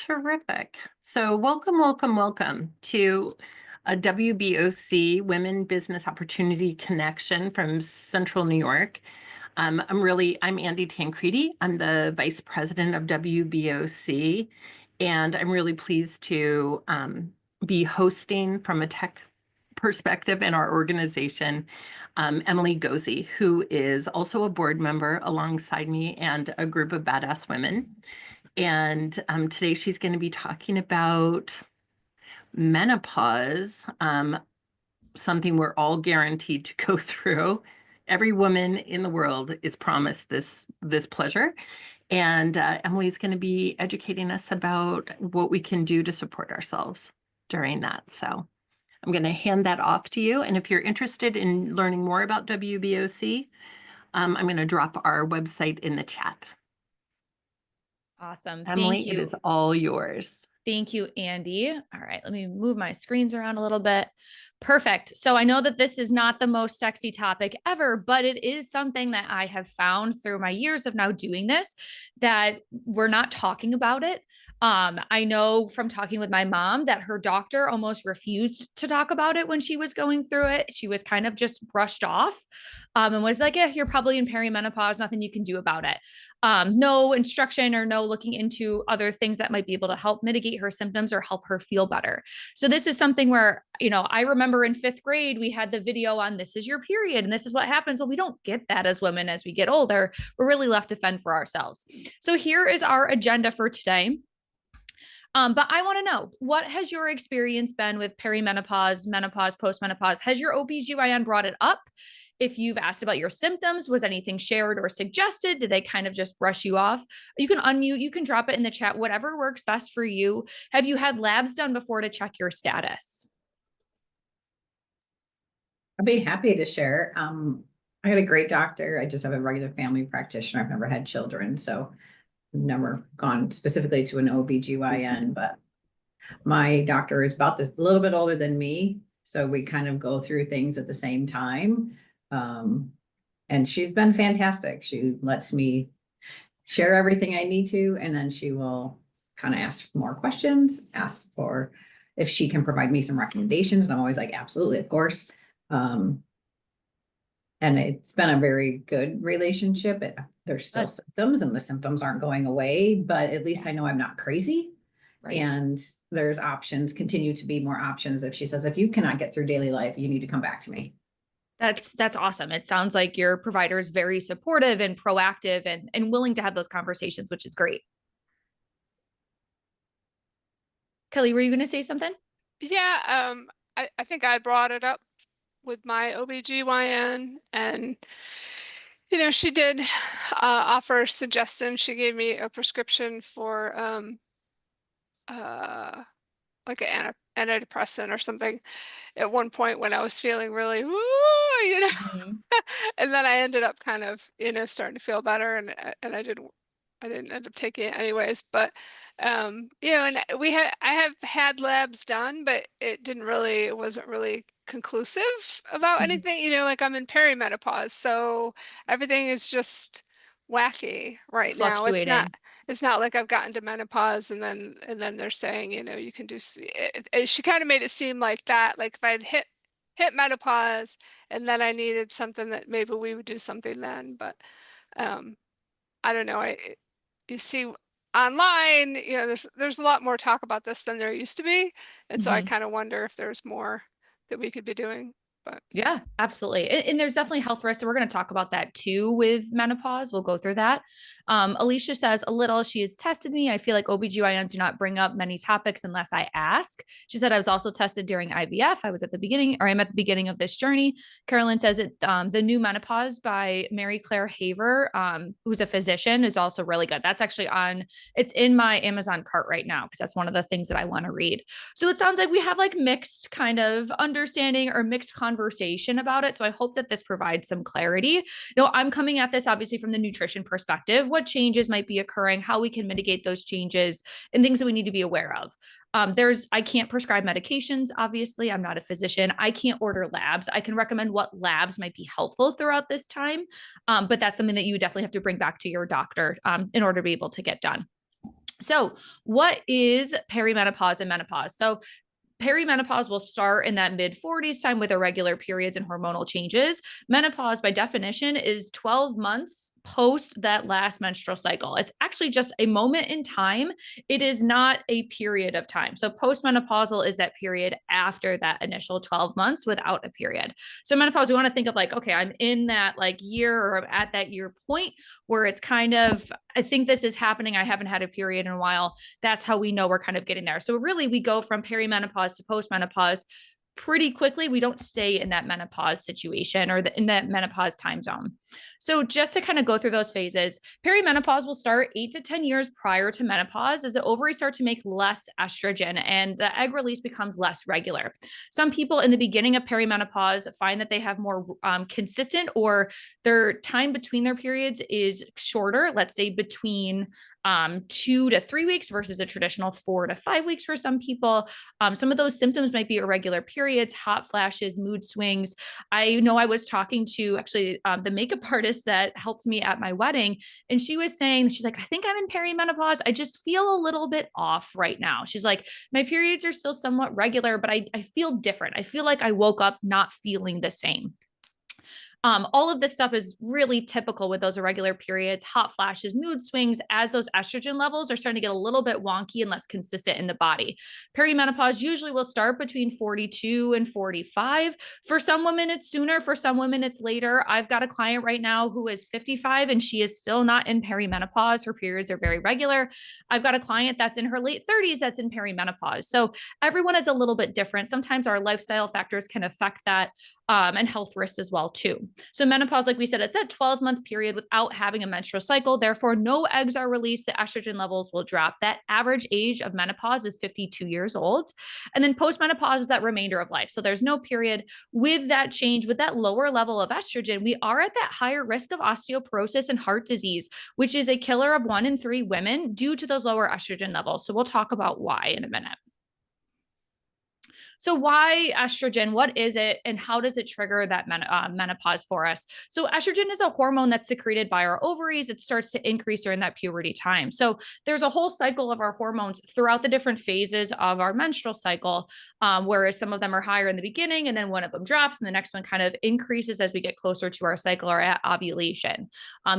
Terrific. So, welcome, welcome, welcome to a WBOC Women Business Opportunity Connection from Central New York. I'm Andy Tancredi. I'm the Vice President of WBOC, and I'm really pleased to be hosting from a tech perspective in our organization, Emily Gozi, who is also a board member alongside me and a group of badass women. And today she's going to be talking about menopause, something we're all guaranteed to go through. Every woman in the world is promised this pleasure. And Emily's going to be educating us about what we can do to support ourselves during that. So I'm going to hand that off to you. And if you're interested in learning more about WBOC, I'm going to drop our website in the chat. Awesome. Emily, Thank it you. is all yours. Thank you, Andy. All right, let me move my screens around a little bit. Perfect. So I know that this is not the most sexy topic ever, but it is something that I have found through my years of now doing this that we're not talking about it. I know from talking with my mom that her doctor almost refused to talk about it when she was going through it. She was kind of just brushed off, and was like, yeah, you're probably in perimenopause, nothing you can do about it. No instruction or no looking into other things that might be able to help mitigate her symptoms or help her feel better. So this is something where, I remember in 5th grade, we had the video on this is your period and this is what happens. Well, we don't get that as women as we get older. We're really left to fend for ourselves. So here is our agenda for today. But I want to know, what has your experience been with perimenopause, menopause, postmenopause? Has your OBGYN brought it up? If you've asked about your symptoms, was anything shared or suggested? Did they kind of just brush you off? You can unmute, you can drop it in the chat, whatever works best for you. Have you had labs done before to check your status? I'd be happy to share. I got a great doctor. I just have a regular family practitioner. I've never had children, so I've never gone specifically to an OBGYN, but my doctor is about this a little bit older than me. So we kind of go through things at the same time. And she's been fantastic. She lets me share everything I need to, and then she will kind of ask for more questions, ask for if she can provide me some recommendations. And I'm always like, absolutely, of course. And it's been a very good relationship. There's still symptoms and the symptoms aren't going away, but at least I know I'm not crazy. Right. And there's options, continue to be more options. If she says, if you cannot get through daily life, you need to come back to me. That's awesome. It sounds like your provider is very supportive and proactive and willing to have those conversations, which is great. Kelly, were you going to say something? Yeah, I think I brought it up with my OBGYN, and she did offer suggestions. She gave me a prescription for like an antidepressant or something at one point when I was feeling really woo, Mm-hmm. and then I ended up kind of starting to feel better, and I didn't end up taking it anyways, but and I have had labs done, but it wasn't really conclusive about anything, like I'm in perimenopause, so everything is just wacky right now. It's not like I've gotten to menopause and then they're saying, you can do she kind of made it seem like that, like if I'd hit menopause and then I needed something, that maybe we would do something then, but I don't know. You see online, there's a lot more talk about this than there used to be. And so I kind of wonder if there's more that we could be doing. But yeah, absolutely. And there's definitely health risks. So we're going to talk about that too with menopause. We'll go through that. Alicia says a little, she has tested me. I feel like OBGYNs do not bring up many topics unless I ask. She said, I was also tested during IVF. I'm at the beginning of this journey. Carolyn says the new Menopause by Mary Claire Haver, who's a physician, is also really good. That's actually it's in my Amazon cart right now, because that's one of the things that I want to read. So it sounds like we have like mixed kind of understanding or mixed conversation about it. So I hope that this provides some clarity. I'm coming at this obviously from the nutrition perspective, what changes might be occurring, how we can mitigate those changes, and things that we need to be aware of. I can't prescribe medications. Obviously, I'm not a physician. I can't order labs. I can recommend what labs might be helpful throughout this time. But that's something that you definitely have to bring back to your doctor in order to be able to get done. So what is perimenopause and menopause? So perimenopause will start in that mid 40s time with irregular periods and hormonal changes. Menopause, by definition, is 12 months post that last menstrual cycle. It's actually just a moment in time. It is not a period of time. So postmenopausal is that period after that initial 12 months without a period. So menopause, we want to think of like, okay, I'm in that like year or I'm at that year point where it's kind of, I think this is happening. I haven't had a period in a while. That's how we know we're kind of getting there. So really we go from perimenopause to postmenopause pretty quickly. We don't stay in that menopause situation or in that menopause time zone. So just to kind of go through those phases, perimenopause will start 8 to 10 years prior to menopause as the ovaries start to make less estrogen and the egg release becomes less regular. Some people in the beginning of perimenopause find that they have more consistent, or their time between their periods is shorter, let's say between 2 to 3 weeks versus a traditional 4 to 5 weeks for some people. Some of those symptoms might be irregular periods, hot flashes, mood swings. I know I was talking to actually the makeup artist that helped me at my wedding, and she was saying, she's like, I think I'm in perimenopause. I just feel a little bit off right now. She's like, my periods are still somewhat regular, but I feel different. I feel like I woke up not feeling the same. All of this stuff is really typical with those irregular periods, hot flashes, mood swings, as those estrogen levels are starting to get a little bit wonky and less consistent in the body. Perimenopause usually will start between 42 and 45. For some women, it's sooner. For some women, it's later. I've got a client right now who is 55 and she is still not in perimenopause. Her periods are very regular. I've got a client that's in her late 30s that's in perimenopause. So everyone is a little bit different. Sometimes our lifestyle factors can affect that, and health risks as well too. So menopause, like we said, it's that 12-month period without having a menstrual cycle. Therefore, no eggs are released. The estrogen levels will drop. That average age of menopause is 52 years old. And then postmenopause is that remainder of life. So there's no period. With that change, with that lower level of estrogen, we are at that higher risk of osteoporosis and heart disease, which is a killer of 1 in 3 women due to those lower estrogen levels. So we'll talk about why in a minute. So why estrogen? What is it and how does it trigger that menopause for us? So estrogen is a hormone that's secreted by our ovaries. It starts to increase during that puberty time. So there's a whole cycle of our hormones throughout the different phases of our menstrual cycle, whereas some of them are higher in the beginning and then one of them drops and the next one kind of increases as we get closer to our cycle or at ovulation.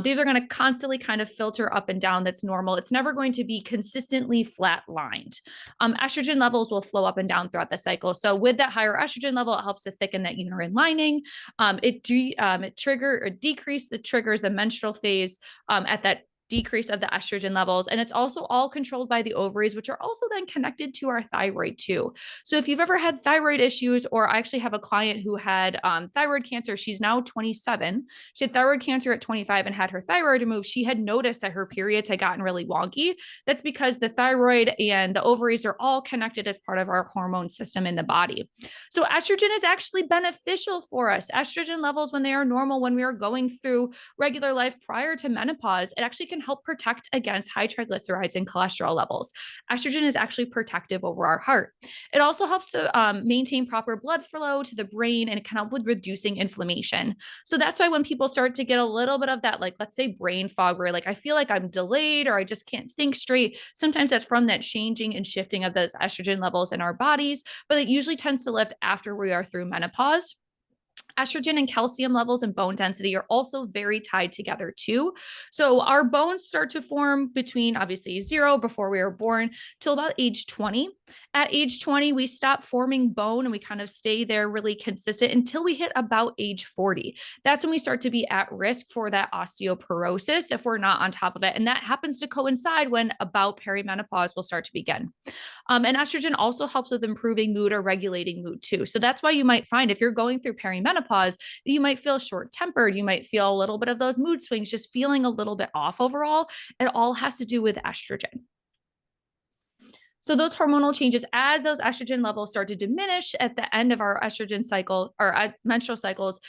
These are going to constantly kind of filter up and down. That's normal. It's never going to be consistently flat lined. Estrogen levels will flow up and down throughout the cycle. So with that higher estrogen level, it helps to thicken that uterine lining. It decrease the triggers the menstrual phase at that decrease of the estrogen levels. And it's also all controlled by the ovaries, which are also then connected to our thyroid too. So if you've ever had thyroid issues, or I actually have a client who had thyroid cancer, she's now 27. She had thyroid cancer at 25 and had her thyroid removed. She had noticed that her periods had gotten really wonky. That's because the thyroid and the ovaries are all connected as part of our hormone system in the body. So estrogen is actually beneficial for us. Estrogen levels, when they are normal, when we are going through regular life prior to menopause, it actually can help protect against high triglycerides and cholesterol levels. Estrogen is actually protective over our heart. It also helps to maintain proper blood flow to the brain, and it can help with reducing inflammation. So that's why when people start to get a little bit of that, like let's say brain fog, where like I feel like I'm delayed or I just can't think straight, sometimes that's from that changing and shifting of those estrogen levels in our bodies, but it usually tends to lift after we are through menopause. Estrogen and calcium levels and bone density are also very tied together too. So our bones start to form between obviously 0 before we were born till about age 20. At age 20, we stop forming bone and we kind of stay there really consistent until we hit about age 40. That's when we start to be at risk for that osteoporosis if we're not on top of it. And that happens to coincide when about perimenopause will start to begin. And estrogen also helps with improving mood or regulating mood too. So that's why you might find if you're going through perimenopause, you might feel short-tempered. You might feel a little bit of those mood swings, just feeling a little bit off overall. It all has to do with estrogen. So those hormonal changes, as those estrogen levels start to diminish at the end of our estrogen cycle or menstrual cycles,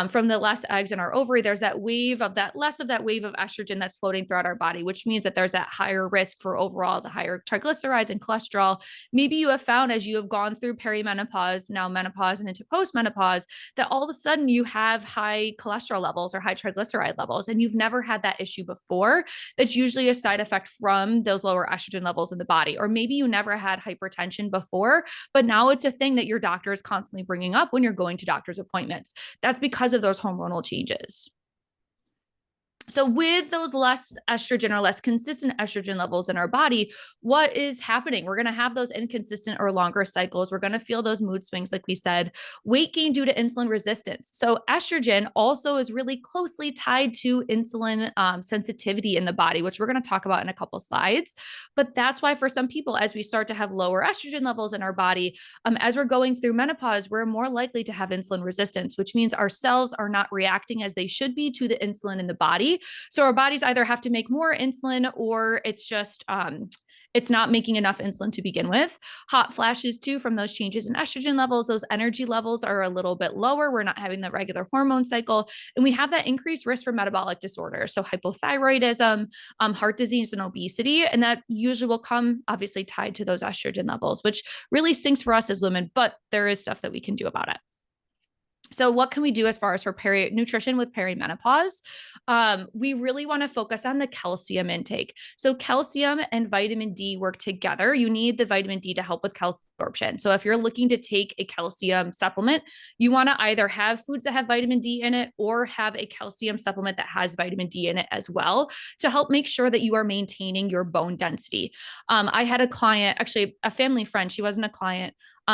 from the less eggs in our ovary, there's that wave of that, less of that wave of estrogen that's floating throughout our body, which means that there's that higher risk for overall the higher triglycerides and cholesterol. Maybe you have found as you have gone through perimenopause, now menopause and into postmenopause, that all of a sudden you have high cholesterol levels or high triglyceride levels, and you've never had that issue before. That's usually a side effect from those lower estrogen levels in the body. Or maybe you never had hypertension before, but now it's a thing that your doctor is constantly bringing up when you're going to doctor's appointments. That's because of those hormonal changes. So with those less estrogen or less consistent estrogen levels in our body, what is happening? We're going to have those inconsistent or longer cycles. We're going to feel those mood swings, like we said, weight gain due to insulin resistance. So estrogen also is really closely tied to insulin sensitivity in the body, which we're going to talk about in a couple slides. But that's why for some people, as we start to have lower estrogen levels in our body, as we're going through menopause, we're more likely to have insulin resistance, which means our cells are not reacting as they should be to the insulin in the body. So our bodies either have to make more insulin or it's just, it's not making enough insulin to begin with. Hot flashes too from those changes in estrogen levels. Those energy levels are a little bit lower. We're not having the regular hormone cycle. And we have that increased risk for metabolic disorders. So hypothyroidism, heart disease, and obesity. And that usually will come obviously tied to those estrogen levels, which really stinks for us as women, but there is stuff that we can do about it. So what can we do as far as for nutrition with perimenopause? We really want to focus on the calcium intake. So calcium and vitamin D work together. You need the vitamin D to help with calcium absorption. So if you're looking to take a calcium supplement, you want to either have foods that have vitamin D in it or have a calcium supplement that has vitamin D in it as well to help make sure that you are maintaining your bone density. I had a client, actually a family friend, she wasn't a client,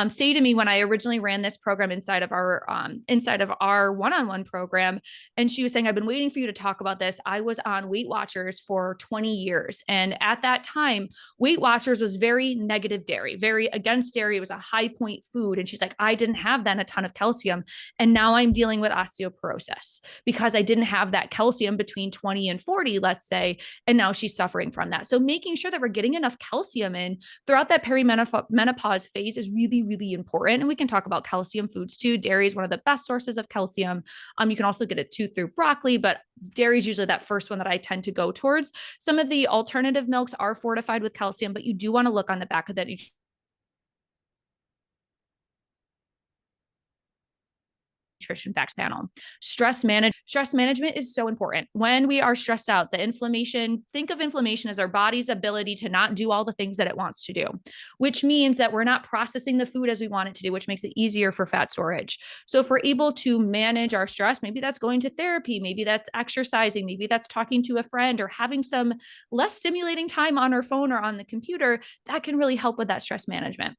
say to me when I originally ran this program inside of our one-on-one program. And she was saying, I've been waiting for you to talk about this. I was on Weight Watchers for 20 years. And at that time, Weight Watchers was very negative dairy, very against dairy. It was a high point food. And she's like, I didn't have then a ton of calcium. And now I'm dealing with osteoporosis because I didn't have that calcium between 20 and 40, let's say. And now she's suffering from that. So making sure that we're getting enough calcium in throughout that perimenopause phase is really, really important. And we can talk about calcium foods too. Dairy is one of the best sources of calcium. You can also get it too through broccoli, but dairy is usually that first one that I tend to go towards. Some of the alternative milks are fortified with calcium, but you do want to look on the back of that nutrition facts panel. Stress management is so important. When we are stressed out, the inflammation, think of inflammation as our body's ability to not do all the things that it wants to do, which means that we're not processing the food as we want it to do, which makes it easier for fat storage. So if we're able to manage our stress, maybe that's going to therapy, maybe that's exercising, maybe that's talking to a friend or having some less stimulating time on our phone or on the computer, that can really help with that stress management.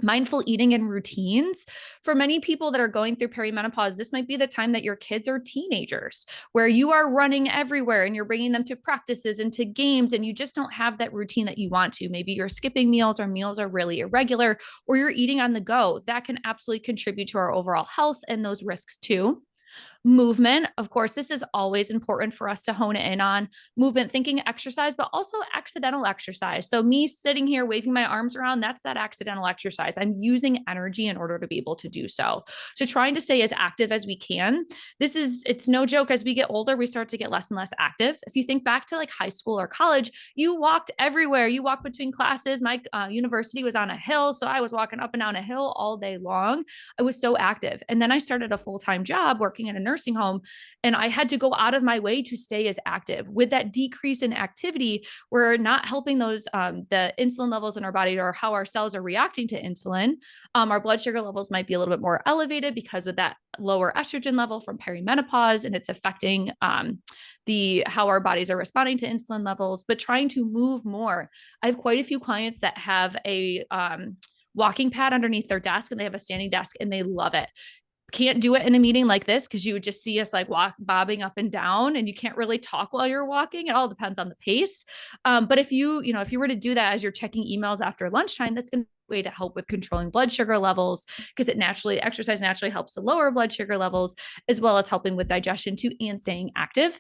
Mindful eating and routines. For many people that are going through perimenopause, this might be the time that your kids are teenagers, where you are running everywhere and you're bringing them to practices and to games, and you just don't have that routine that you want to. Maybe you're skipping meals or meals are really irregular, or you're eating on the go. That can absolutely contribute to our overall health and those risks too. Movement, of course, this is always important for us to hone in on. Movement, thinking exercise, but also accidental exercise. So me sitting here waving my arms around, that's that accidental exercise. I'm using energy in order to be able to do so. So trying to stay as active as we can. It's no joke. As we get older, we start to get less and less active. If you think back to like high school or college, you walked everywhere. You walked between classes. My university was on a hill. So I was walking up and down a hill all day long. I was so active. And then I started a full-time job working in a nursing home, and I had to go out of my way to stay as active. With that decrease in activity, we're not helping those the insulin levels in our body or how our cells are reacting to insulin. Our blood sugar levels might be a little bit more elevated because with that lower estrogen level from perimenopause, and it's affecting how our bodies are responding to insulin levels. But trying to move more. I have quite a few clients that have a walking pad underneath their desk, and they have a standing desk, and they love it. Can't do it in a meeting like this because you would just see us like bobbing up and down, and you can't really talk while you're walking. It all depends on the pace. But if you were to do that as you're checking emails after lunchtime, that's going to be a way to help with controlling blood sugar levels, because exercise naturally helps to lower blood sugar levels, as well as helping with digestion too and staying active.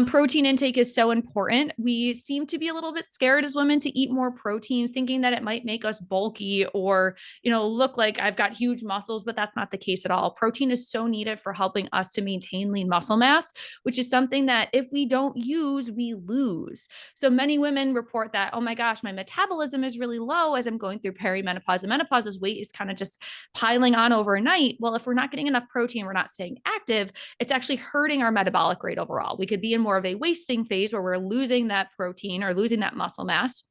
Protein intake is so important. We seem to be a little bit scared as women to eat more protein, thinking that it might make us bulky or, look like I've got huge muscles, but that's not the case at all. Protein is so needed for helping us to maintain lean muscle mass, which is something that if we don't use, we lose. So many women report that, oh my gosh, my metabolism is really low as I'm going through perimenopause and menopause, as weight is kind of just piling on overnight. Well, if we're not getting enough protein, we're not staying active, it's actually hurting our metabolic rate overall. We could be in more of a wasting phase where we're losing that protein or losing that muscle mass.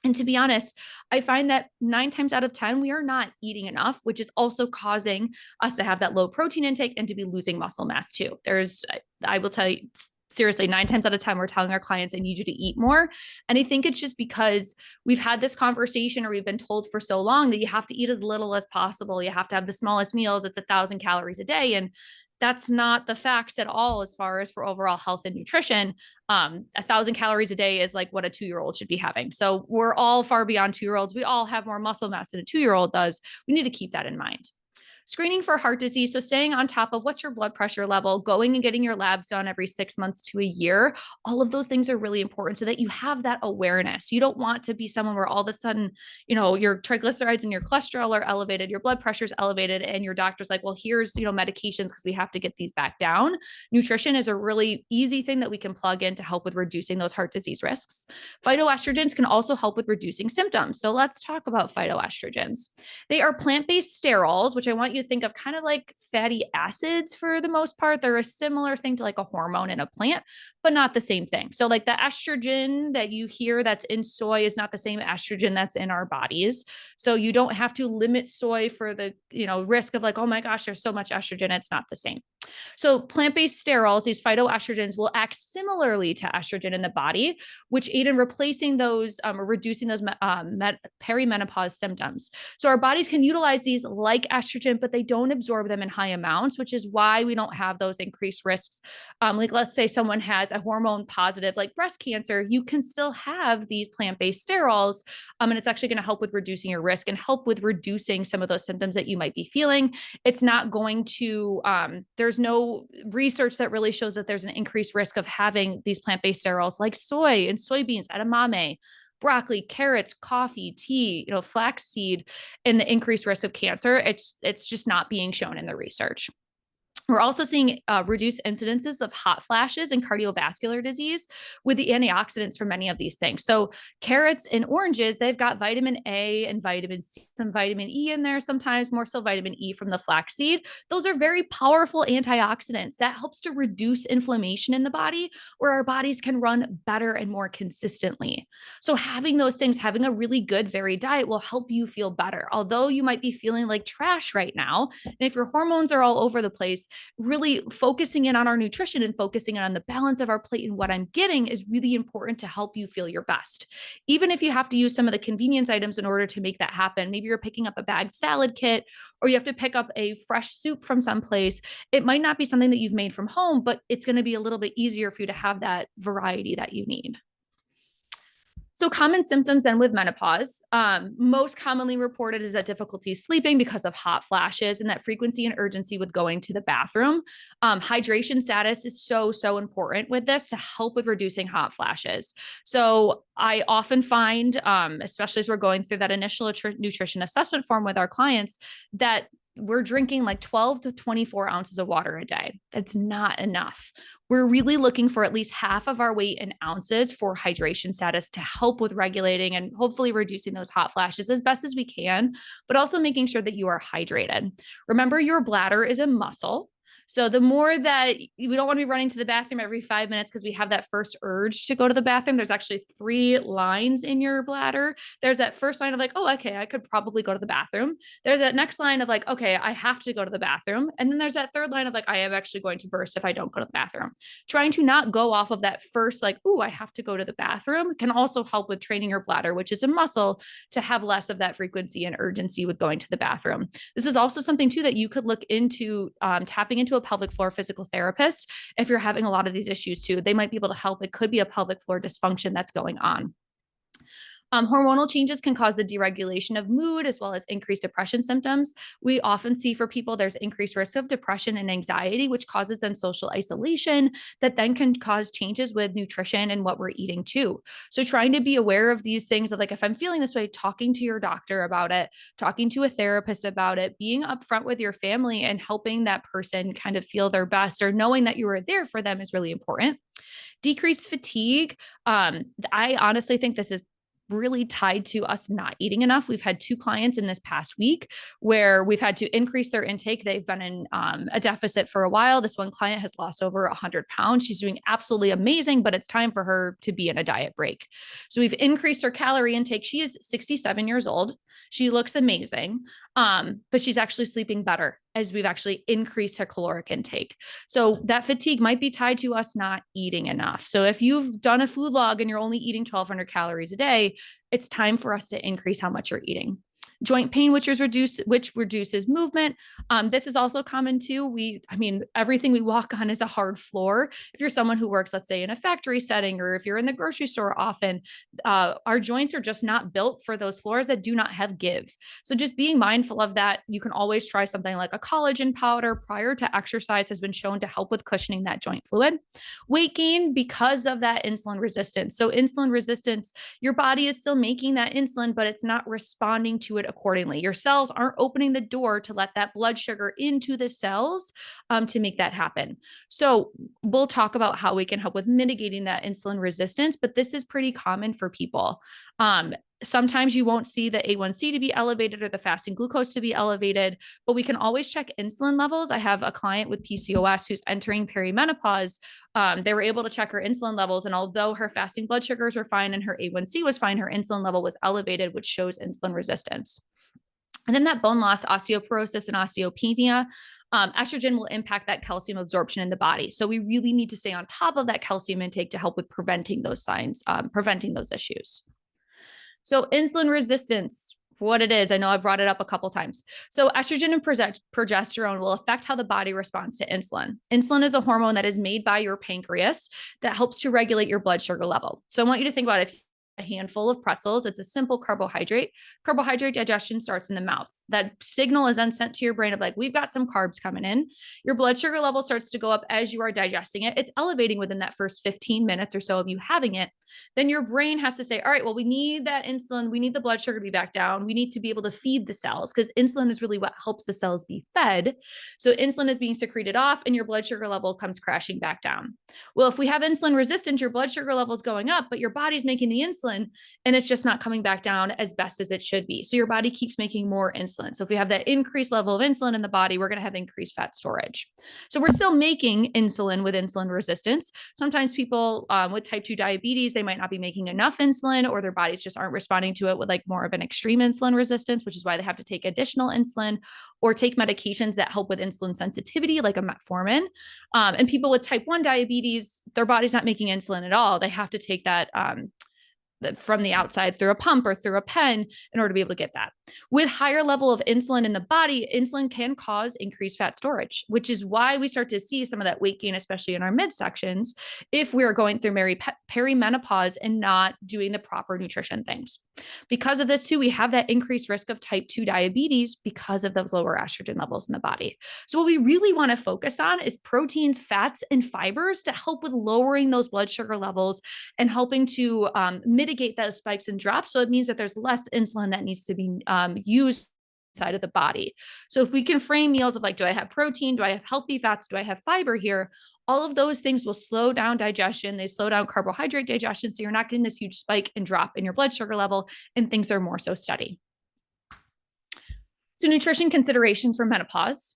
And to be honest, I find that 9 times out of 10, we are not eating enough, which is also causing us to have that low protein intake and to be losing muscle mass too. I will tell you, seriously, 9 times out of 10, we're telling our clients, I need you to eat more. And I think it's just because we've had this conversation or we've been told for so long that you have to eat as little as possible. You have to have the smallest meals. It's 1,000 calories a day. And that's not the facts at all as far as for overall health and nutrition. 1,000 calories a day is like what a 2-year-old should be having. So we're all far beyond 2-year-olds. We all have more muscle mass than a 2-year-old does. We need to keep that in mind. Screening for heart disease. So staying on top of what's your blood pressure level, going and getting your labs done every 6 months to a year. All of those things are really important so that you have that awareness. You don't want to be someone where all of a sudden, your triglycerides and your cholesterol are elevated, your blood pressure is elevated, and your doctor's like, well, here's, medications because we have to get these back down. Nutrition is a really easy thing that we can plug in to help with reducing those heart disease risks. Phytoestrogens can also help with reducing symptoms. So let's talk about phytoestrogens. They are plant-based sterols, which I want you to think of kind of like fatty acids for the most part. They're a similar thing to like a hormone in a plant, but not the same thing. So like the estrogen that you hear that's in soy is not the same estrogen that's in our bodies. So you don't have to limit soy for the, risk of like, oh my gosh, there's so much estrogen. It's not the same. So plant-based sterols, these phytoestrogens will act similarly to estrogen in the body, which aid in replacing those or reducing those perimenopause symptoms. So our bodies can utilize these like estrogen, but they don't absorb them in high amounts, which is why we don't have those increased risks. Like let's say someone has a hormone positive like breast cancer, you can still have these plant-based sterols, and it's actually going to help with reducing your risk and help with reducing some of those symptoms that you might be feeling. It's not going to, there's no research that really shows that there's an increased risk of having these plant-based sterols like soy and soybeans, edamame, broccoli, carrots, coffee, tea, flaxseed, and the increased risk of cancer. It's just not being shown in the research. We're also seeing reduced incidences of hot flashes and cardiovascular disease with the antioxidants for many of these things. So carrots and oranges, they've got vitamin A and vitamin C, some vitamin E in there, sometimes more so vitamin E from the flaxseed. Those are very powerful antioxidants that helps to reduce inflammation in the body where our bodies can run better and more consistently. So having those things, having a really good varied diet will help you feel better. Although you might be feeling like trash right now, and if your hormones are all over the place, really focusing in on our nutrition and focusing on the balance of our plate and what I'm getting is really important to help you feel your best. Even if you have to use some of the convenience items in order to make that happen, maybe you're picking up a bagged salad kit or you have to pick up a fresh soup from someplace. It might not be something that you've made from home, but it's going to be a little bit easier for you to have that variety that you need. So common symptoms then with menopause, most commonly reported is that difficulty sleeping because of hot flashes and that frequency and urgency with going to the bathroom. Hydration status is so important with this to help with reducing hot flashes. So I often find, especially as we're going through that initial nutrition assessment form with our clients, that we're drinking like 12 to 24 ounces of water a day. That's not enough. We're really looking for at least half of our weight in ounces for hydration status to help with regulating and hopefully reducing those hot flashes as best as we can, but also making sure that you are hydrated. Remember, your bladder is a muscle. So the more that we don't want to be running to the bathroom every 5 minutes because we have that first urge to go to the bathroom. There's actually 3 lines in your bladder. There's that first line of like, oh, okay, I could probably go to the bathroom. There's that next line of like, okay, I have to go to the bathroom. And then there's that third line of like, I am actually going to burst if I don't go to the bathroom. Trying to not go off of that first, like, oh, I have to go to the bathroom can also help with training your bladder, which is a muscle, to have less of that frequency and urgency with going to the bathroom. This is also something too that you could look into tapping into a pelvic floor physical therapist. If you're having a lot of these issues too, they might be able to help. It could be a pelvic floor dysfunction that's going on. Hormonal changes can cause the deregulation of mood as well as increased depression symptoms. We often see for people there's increased risk of depression and anxiety, which causes then social isolation that then can cause changes with nutrition and what we're eating too. So trying to be aware of these things of like, if I'm feeling this way, talking to your doctor about it, talking to a therapist about it, being upfront with your family and helping that person kind of feel their best or knowing that you are there for them is really important. Decreased fatigue. I honestly think this is really tied to us not eating enough. We've had 2 clients in this past week where we've had to increase their intake. They've been in a deficit for a while. This one client has lost over 100 pounds. She's doing absolutely amazing, but it's time for her to be in a diet break. So we've increased her calorie intake. She is 67 years old. She looks amazing, but she's actually sleeping better as we've actually increased her caloric intake. So that fatigue might be tied to us not eating enough. So if you've done a food log and you're only eating 1,200 calories a day, it's time for us to increase how much you're eating. Joint pain, which reduces movement. This is also common too. Everything we walk on is a hard floor. If you're someone who works, let's say in a factory setting, or if you're in the grocery store often, our joints are just not built for those floors that do not have give. So just being mindful of that. You can always try something like a collagen powder prior to exercise has been shown to help with cushioning that joint fluid. Weight gain because of that insulin resistance. So insulin resistance, your body is still making that insulin, but it's not responding to it accordingly. Your cells aren't opening the door to let that blood sugar into the cells to make that happen. So we'll talk about how we can help with mitigating that insulin resistance, but this is pretty common for people. Sometimes you won't see the A1C to be elevated or the fasting glucose to be elevated, but we can always check insulin levels. I have a client with PCOS who's entering perimenopause. They were able to check her insulin levels, and although her fasting blood sugars were fine and her A1C was fine, her insulin level was elevated, which shows insulin resistance. And then that bone loss, osteoporosis, and osteopenia, estrogen will impact that calcium absorption in the body. So we really need to stay on top of that calcium intake to help with preventing those signs, preventing those issues. So insulin resistance, what it is, I know I brought it up a couple times. So estrogen and progesterone will affect how the body responds to insulin. Insulin is a hormone that is made by your pancreas that helps to regulate your blood sugar level. So I want you to think about if a handful of pretzels, it's a simple carbohydrate. Carbohydrate digestion starts in the mouth. That signal is then sent to your brain of like, we've got some carbs coming in. Your blood sugar level starts to go up as you are digesting it. It's elevating within that first 15 minutes or so of you having it. Then your brain has to say, all right, well, we need that insulin. We need the blood sugar to be back down. We need to be able to feed the cells because insulin is really what helps the cells be fed. So insulin is being secreted off and your blood sugar level comes crashing back down. Well, if we have insulin resistance, your blood sugar level is going up, but your body's making the insulin and it's just not coming back down as best as it should be. So your body keeps making more insulin. So if we have that increased level of insulin in the body, we're going to have increased fat storage. So we're still making insulin with insulin resistance. Sometimes people with type 2 diabetes, they might not be making enough insulin or their bodies just aren't responding to it with like more of an extreme insulin resistance, which is why they have to take additional insulin or take medications that help with insulin sensitivity, like a metformin. And people with type 1 diabetes, their body's not making insulin at all. They have to take that from the outside through a pump or through a pen in order to be able to get that. With higher level of insulin in the body, insulin can cause increased fat storage, which is why we start to see some of that weight gain, especially in our midsections, if we are going through perimenopause and not doing the proper nutrition things. Because of this too, we have that increased risk of type 2 diabetes because of those lower estrogen levels in the body. So what we really want to focus on is proteins, fats, and fibers to help with lowering those blood sugar levels and helping to mitigate those spikes and drops. So it means that there's less insulin that needs to be used inside of the body. So if we can frame meals of like, do I have protein? Do I have healthy fats? Do I have fiber here? All of those things will slow down digestion. They slow down carbohydrate digestion. So you're not getting this huge spike and drop in your blood sugar level and things are more so steady. So nutrition considerations for menopause.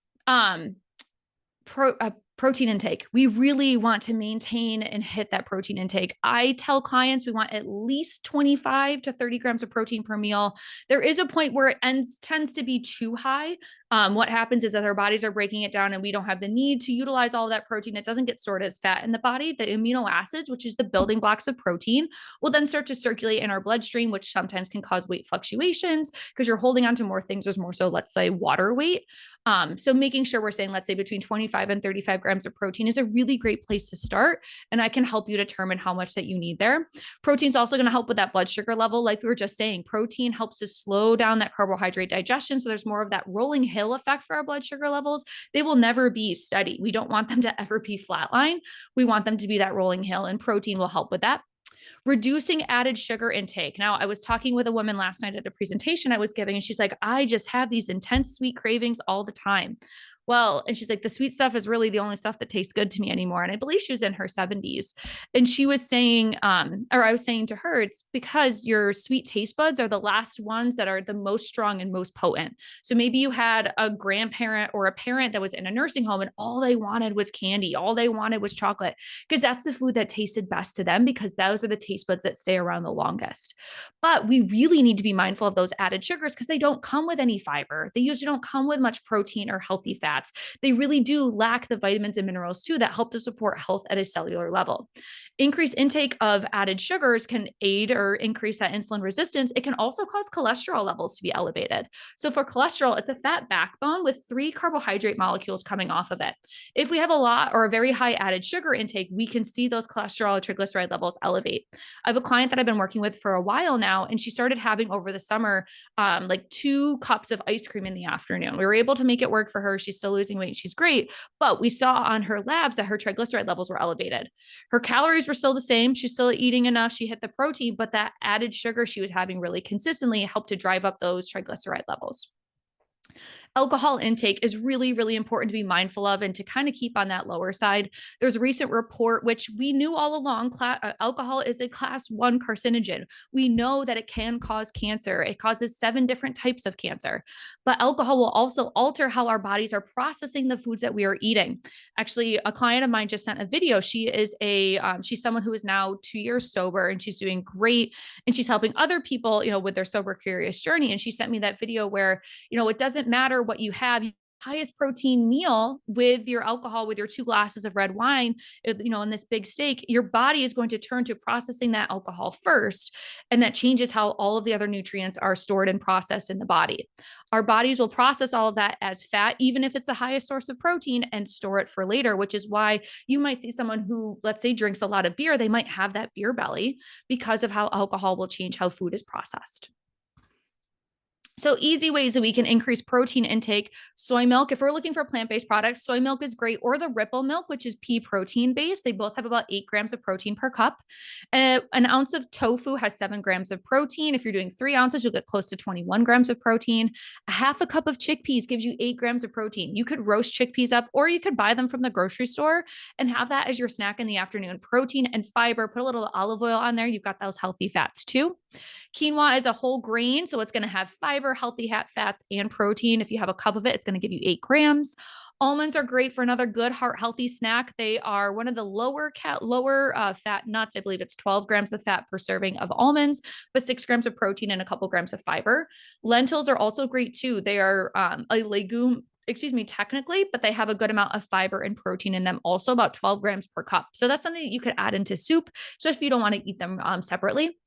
Protein intake. We really want to maintain and hit that protein intake. I tell clients we want at least 25 to 30 grams of protein per meal. There is a point where it tends to be too high. What happens is that our bodies are breaking it down and we don't have the need to utilize all of that protein. It doesn't get stored as fat in the body. The amino acids, which is the building blocks of protein, will then start to circulate in our bloodstream, which sometimes can cause weight fluctuations because you're holding on to more things. There's more so, let's say, water weight. So making sure we're saying, let's say between 25 and 35 grams of protein is a really great place to start. And I can help you determine how much that you need there. Protein is also going to help with that blood sugar level. Like we were just saying, protein helps to slow down that carbohydrate digestion. So there's more of that rolling hill effect for our blood sugar levels. They will never be steady. We don't want them to ever be flatline. We want them to be that rolling hill, and protein will help with that. Reducing added sugar intake. Now, I was talking with a woman last night at a presentation I was giving, and she's like, I just have these intense sweet cravings all the time. Well, and she's like, the sweet stuff is really the only stuff that tastes good to me anymore. And I believe she was in her 70s. And she was saying, or I was saying to her, it's because your sweet taste buds are the last ones that are the most strong and most potent. So maybe you had a grandparent or a parent that was in a nursing home and all they wanted was candy, all they wanted was chocolate, because that's the food that tasted best to them, because those are the taste buds that stay around the longest. But we really need to be mindful of those added sugars because they don't come with any fiber. They usually don't come with much protein or healthy fat. They really do lack the vitamins and minerals too that help to support health at a cellular level. Increased intake of added sugars can aid or increase that insulin resistance. It can also cause cholesterol levels to be elevated. So for cholesterol, it's a fat backbone with 3 carbohydrate molecules coming off of it. If we have a lot or a very high added sugar intake, we can see those cholesterol or triglyceride levels elevate. I have a client that I've been working with for a while now, and she started having over the summer like 2 cups of ice cream in the afternoon. We were able to make it work for her. She's still losing weight. She's great. But we saw on her labs that her triglyceride levels were elevated. Her calories were still the same. She's still eating enough. She hit the protein, but that added sugar she was having really consistently helped to drive up those triglyceride levels. Alcohol intake is really, really important to be mindful of and to kind of keep on that lower side. There's a recent report, which we knew all along, alcohol is a class 1 carcinogen. We know that it can cause cancer. It causes 7 different types of cancer, but alcohol will also alter how our bodies are processing the foods that we are eating. Actually, a client of mine just sent a video. She is she's someone who is now 2 years sober, and she's doing great. And she's helping other people, with their sober curious journey. And she sent me that video where, it doesn't matter what you have, highest protein meal with your alcohol, with your 2 glasses of red wine, in this big steak, your body is going to turn to processing that alcohol first. And that changes how all of the other nutrients are stored and processed in the body. Our bodies will process all of that as fat, even if it's the highest source of protein, and store it for later, which is why you might see someone who, let's say, drinks a lot of beer. They might have that beer belly because of how alcohol will change how food is processed. So easy ways that we can increase protein intake. Soy milk, if we're looking for plant-based products, soy milk is great, or the Ripple milk, which is pea protein based. They both have about 8 grams of protein per cup. An ounce of tofu has 7 grams of protein. If you're doing 3 ounces, you'll get close to 21 grams of protein. A half a cup of chickpeas gives you 8 grams of protein. You could roast chickpeas up, or you could buy them from the grocery store and have that as your snack in the afternoon. Protein and fiber, put a little olive oil on there. You've got those healthy fats too. Quinoa is a whole grain, so it's going to have fiber, healthy fats, and protein. If you have a cup of it, it's going to give you 8 grams. Almonds are great for another good heart healthy snack. They are one of the lower fat nuts. I believe it's 12 grams of fat per serving of almonds, but 6 grams of protein and a couple grams of fiber. Lentils are also great too. They are a legume, technically, but they have a good amount of fiber and protein in them, also about 12 grams per cup. So that's something that you could add into soup. So if you don't want to eat them separately.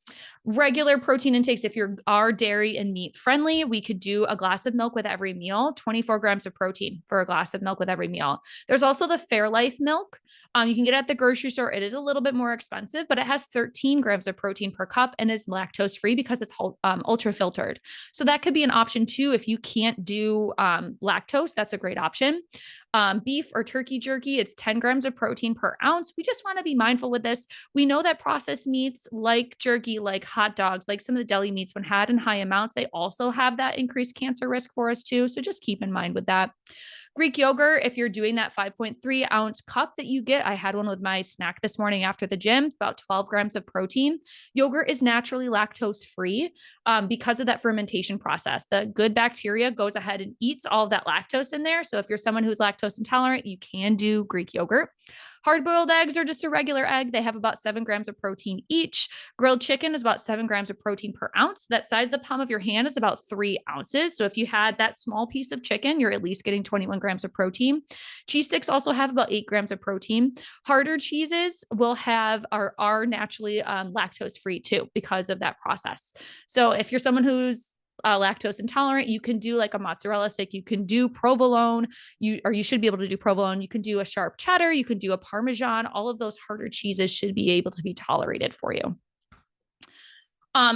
Regular protein intakes, if you are dairy and meat friendly, we could do a glass of milk with every meal, 24 grams of protein for a glass of milk with every meal. There's also the Fairlife milk. You can get it at the grocery store. It is a little bit more expensive, but it has 13 grams of protein per cup and is lactose free because it's ultra filtered. So that could be an option too. If you can't do lactose, that's a great option. Beef or turkey jerky, it's 10 grams of protein per ounce. We just want to be mindful with this. We know that processed meats like jerky, like hot dogs, like some of the deli meats, when had in high amounts, they also have that increased cancer risk for us too. So just keep in mind with that. Greek yogurt, if you're doing that 5.3 ounce cup that you get, I had one with my snack this morning after the gym, about 12 grams of protein. Yogurt is naturally lactose free because of that fermentation process. The good bacteria goes ahead and eats all of that lactose in there. So if you're someone who's lactose intolerant, you can do Greek yogurt. Hard-boiled eggs are just a regular egg. They have about 7 grams of protein each. Grilled chicken is about 7 grams of protein per ounce. That size of the palm of your hand is about 3 ounces. So if you had that small piece of chicken, you're at least getting 21 grams of protein. Cheese sticks also have about 8 grams of protein. Harder cheeses will have are naturally lactose free too because of that process. So if you're someone who's lactose intolerant, you can do like a mozzarella stick, you can do provolone, you should be able to do provolone, you can do a sharp cheddar, you can do a Parmesan. All of those harder cheeses should be able to be tolerated for you.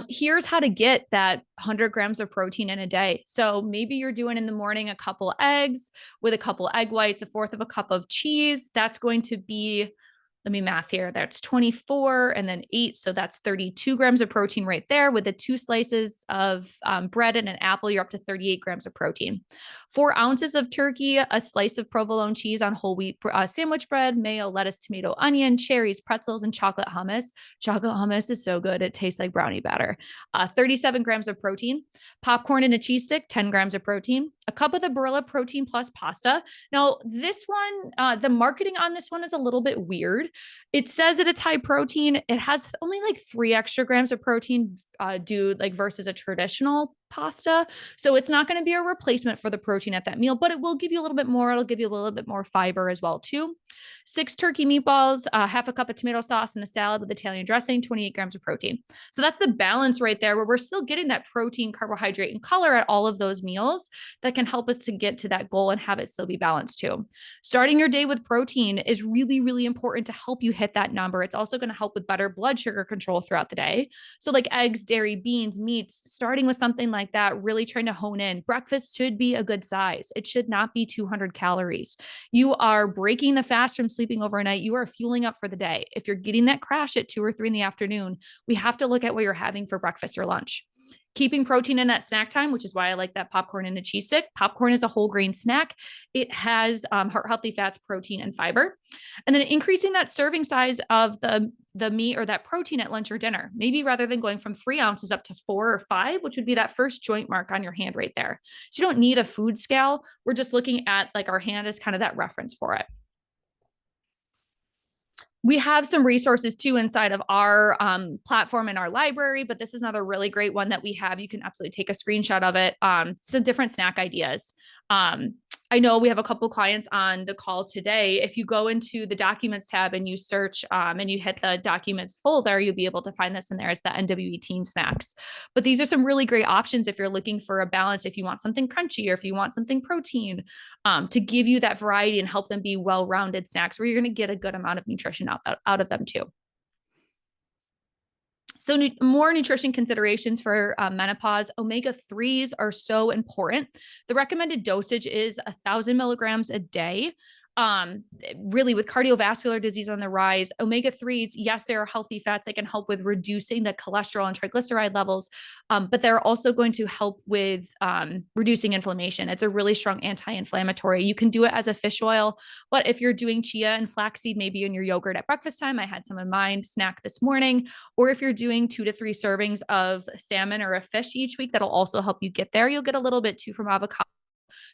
Here's how to get that 100 grams of protein in a day. So maybe you're doing in the morning a couple eggs with a couple egg whites, a fourth of a cup of cheese. That's going to be, let me math here. That's 24 and then 8. So that's 32 grams of protein right there. With the 2 slices of bread and an apple, you're up to 38 grams of protein. 4 ounces of turkey, a slice of provolone cheese on whole wheat sandwich bread, mayo, lettuce, tomato, onion, cherries, pretzels, and chocolate hummus. Chocolate hummus is so good. It tastes like brownie batter. 37 grams of protein. Popcorn in a cheese stick, 10 grams of protein. A cup of the Barilla Protein Plus pasta. Now, this one, the marketing on this one is a little bit weird. It says that it's high protein. It has only like 3 extra grams of protein versus a traditional pasta. So it's not going to be a replacement for the protein at that meal, but it will give you a little bit more. It'll give you a little bit more fiber as well too. 6 turkey meatballs, half a cup of tomato sauce and a salad with Italian dressing, 28 grams of protein. So that's the balance right there where we're still getting that protein, carbohydrate, and color at all of those meals that can help us to get to that goal and have it still be balanced too. Starting your day with protein is really, really important to help you hit that number. It's also going to help with better blood sugar control throughout the day. So like eggs, dairy, beans, meats, starting with something like that, really trying to hone in. Breakfast should be a good size. It should not be 200 calories. You are breaking the fast from sleeping overnight. You are fueling up for the day. If you're getting that crash at 2 or 3 in the afternoon, we have to look at what you're having for breakfast or lunch. Keeping protein in at snack time, which is why I like that popcorn in a cheese stick. Popcorn is a whole grain snack. It has heart healthy fats, protein, and fiber. And then increasing that serving size of the meat or that protein at lunch or dinner. Maybe rather than going from 3 ounces up to 4 or 5, which would be that first joint mark on your hand right there. So you don't need a food scale. We're just looking at like our hand as kind of that reference for it. We have some resources too inside of our platform in our library, but this is another really great one that we have. You can absolutely take a screenshot of it. Some different snack ideas. I know we have a couple clients on the call today. If you go into the documents tab and you search and you hit the documents folder, you'll be able to find this in there. It's the NWE Team Snacks. But these are some really great options if you're looking for a balance, if you want something crunchy or if you want something protein, to give you that variety and help them be well-rounded snacks where you're going to get a good amount of nutrition out of them too. So more nutrition considerations for menopause. Omega-3s are so important. The recommended dosage is 1,000 milligrams a day. Really with cardiovascular disease on the rise, omega-3s, yes, they are healthy fats. They can help with reducing the cholesterol and triglyceride levels, but they're also going to help with reducing inflammation. It's a really strong anti-inflammatory. You can do it as a fish oil, but if you're doing chia and flaxseed, maybe in your yogurt at breakfast time, I had some in mind, snack this morning, or if you're doing 2 to 3 servings of salmon or a fish each week, that'll also help you get there. You'll get a little bit too from avocado.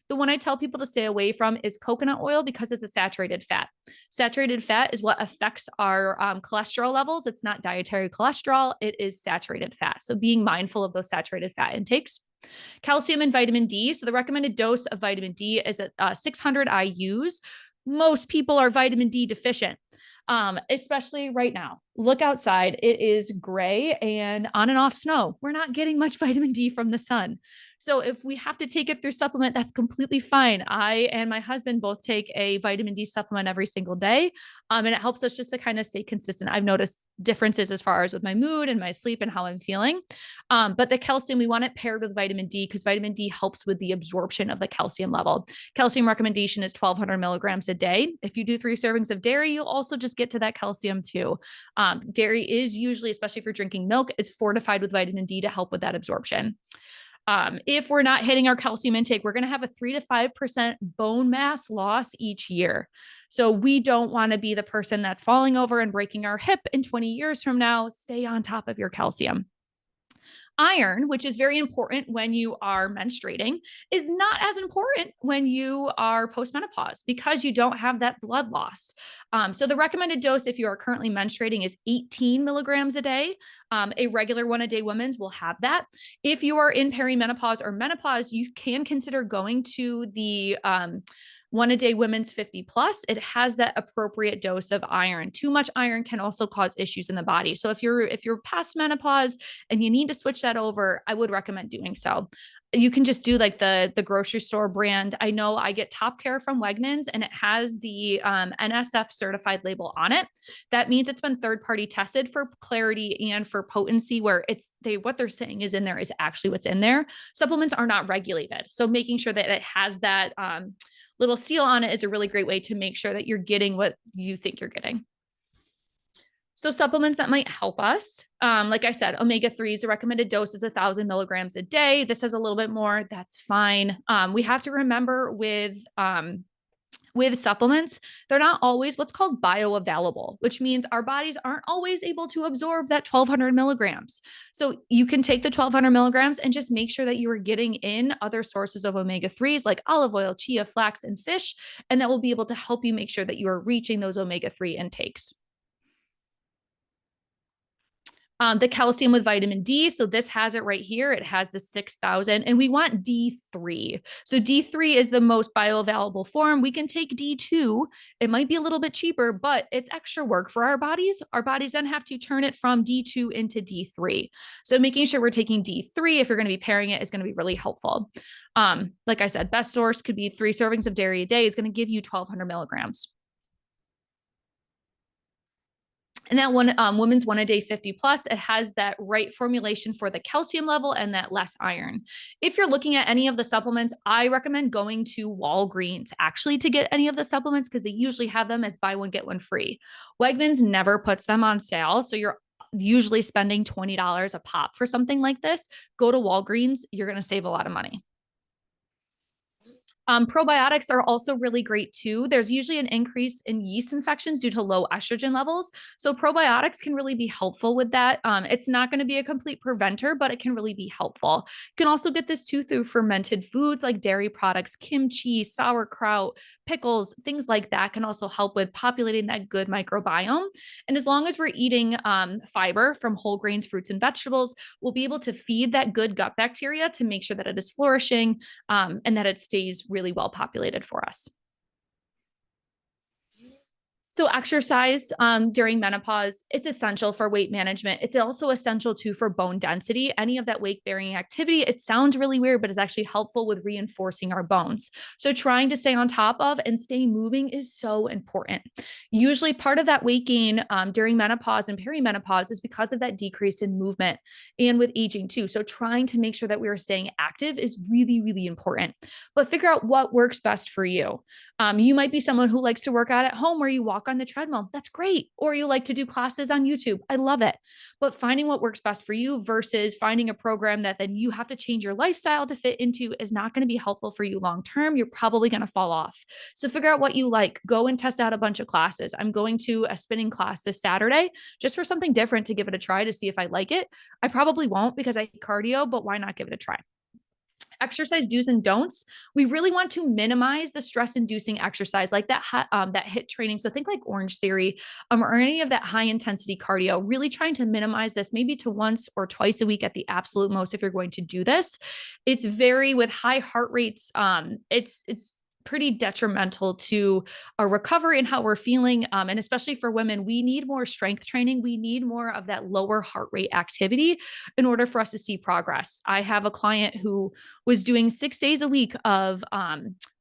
The one I tell people to stay away from is coconut oil because it's a saturated fat. Saturated fat is what affects our cholesterol levels. It's not dietary cholesterol. It is saturated fat. So being mindful of those saturated fat intakes. Calcium and vitamin D. So the recommended dose of vitamin D is at 600 IUs. Most people are vitamin D deficient, especially right now. Look outside. It is gray and on and off snow. We're not getting much vitamin D from the sun. So if we have to take it through supplement, that's completely fine. I and my husband both take a vitamin D supplement every single day. And it helps us just to kind of stay consistent. I've noticed differences as far as with my mood and my sleep and how I'm feeling. But the calcium, we want it paired with vitamin D because vitamin D helps with the absorption of the calcium level. Calcium recommendation is 1,200 milligrams a day. If you do 3 servings of dairy, you'll also just get to that calcium too. Dairy is usually, especially if you're drinking milk, it's fortified with vitamin D to help with that absorption. If we're not hitting our calcium intake, we're going to have a 3 to 5% bone mass loss each year. So we don't want to be the person that's falling over and breaking our hip in 20 years from now. Stay on top of your calcium. Iron, which is very important when you are menstruating, is not as important when you are postmenopause because you don't have that blood loss. So the recommended dose if you are currently menstruating is 18 milligrams a day. A regular 1-a-day woman's will have that. If you are in perimenopause or menopause, you can consider going to the One a day women's 50 plus, it has that appropriate dose of iron. Too much iron can also cause issues in the body. So if you're past menopause and you need to switch that over, I would recommend doing so. You can just do like the grocery store brand. I know I get Top Care from Wegmans, and it has the NSF certified label on it. That means it's been third party tested for clarity and for potency, where what they're saying is in there is actually what's in there. Supplements are not regulated, so making sure that it has that little seal on it is a really great way to make sure that you're getting what you think you're getting. So supplements that might help us, like I said, omega-3s, the recommended dose is 1,000 milligrams a day. This has a little bit more, that's fine. We have to remember with supplements, they're not always what's called bioavailable, which means our bodies aren't always able to absorb that 1,200 milligrams. So you can take the 1,200 milligrams and just make sure that you are getting in other sources of omega-3s like olive oil, chia, flax, and fish, and that will be able to help you make sure that you are reaching those omega-3 intakes. The calcium with vitamin D. So this has it right here. It has the 6,000, and we want D3. So D3 is the most bioavailable form. We can take D2. It might be a little bit cheaper, but it's extra work for our bodies. Our bodies then have to turn it from D2 into D3. So making sure we're taking D3, if you're going to be pairing it, is going to be really helpful. Like I said, best source could be 3 servings of dairy a day is going to give you 1,200 milligrams. And that one, women's 1 a day 50 plus, it has that right formulation for the calcium level and that less iron. If you're looking at any of the supplements, I recommend going to Walgreens actually to get any of the supplements, because they usually have them as buy one, get one free. Wegmans never puts them on sale. So you're usually spending $20 a pop for something like this. Go to Walgreens, you're going to save a lot of money. Probiotics are also really great too. There's usually an increase in yeast infections due to low estrogen levels. So probiotics can really be helpful with that. It's not going to be a complete preventer, but it can really be helpful. You can also get this too through fermented foods like dairy products, kimchi, sauerkraut, pickles, things like that can also help with populating that good microbiome. And as long as we're eating fiber from whole grains, fruits, and vegetables, we'll be able to feed that good gut bacteria to make sure that it is flourishing and that it stays really well populated for us. So exercise during menopause, it's essential for weight management. It's also essential too for bone density. Any of that weight-bearing activity, it sounds really weird, but it's actually helpful with reinforcing our bones. So trying to stay on top of and stay moving is so important. Usually part of that weight gain during menopause and perimenopause is because of that decrease in movement and with aging too. So trying to make sure that we are staying active is really, really important. But figure out what works best for you. You might be someone who likes to work out at home where you walk on the treadmill. That's great. Or you like to do classes on YouTube. I love it. But finding what works best for you versus finding a program that then you have to change your lifestyle to fit into is not going to be helpful for you long term. You're probably going to fall off. So figure out what you like. Go and test out a bunch of classes. I'm going to a spinning class this Saturday just for something different to give it a try to see if I like it. I probably won't because I hate cardio, but why not give it a try? Exercise do's and don'ts. We really want to minimize the stress-inducing exercise like that HIIT training. So think like Orange Theory or any of that high-intensity cardio. Really trying to minimize this, maybe to once or twice a week at the absolute most if you're going to do this. It's very with high heart rates. It's pretty detrimental to our recovery and how we're feeling. And especially for women, we need more strength training. We need more of that lower heart rate activity in order for us to see progress. I have a client who was doing 6 days a week of